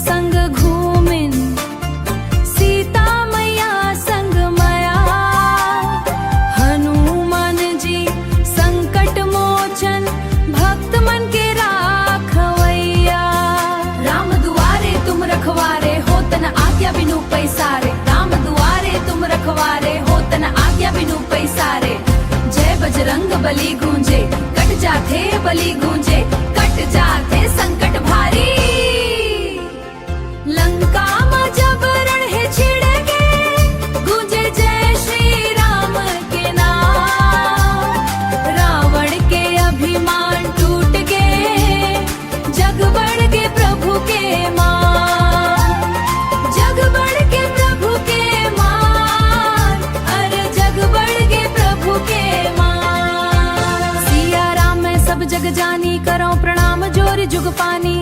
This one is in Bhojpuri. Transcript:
संग घूमिन, सीता मैया संग माया। हनुमान जी संकट मोचन, भक्त मन के राखवैया। राम दुआरे तुम रखवारे, होतन आज्ञा बिनु पैसारे। राम दुआरे तुम रखवारे, होतन आज्ञा बिनु पैसारे। जय बजरंग बली गूंजे, कट जाते बली गूंजे, कट जाते संकट भारी। लंका में जब रण है छिड़के, गूंजे जय श्री राम के नाम। रावण के अभिमान टूट गए, जग बढ़ के प्रभु के मान। जग बढ़ के प्रभु के मान, अरे जग बढ़ के प्रभु के मान। सिया राम मैं सब जग जानी, करो प्रणाम जोर जुग पानी।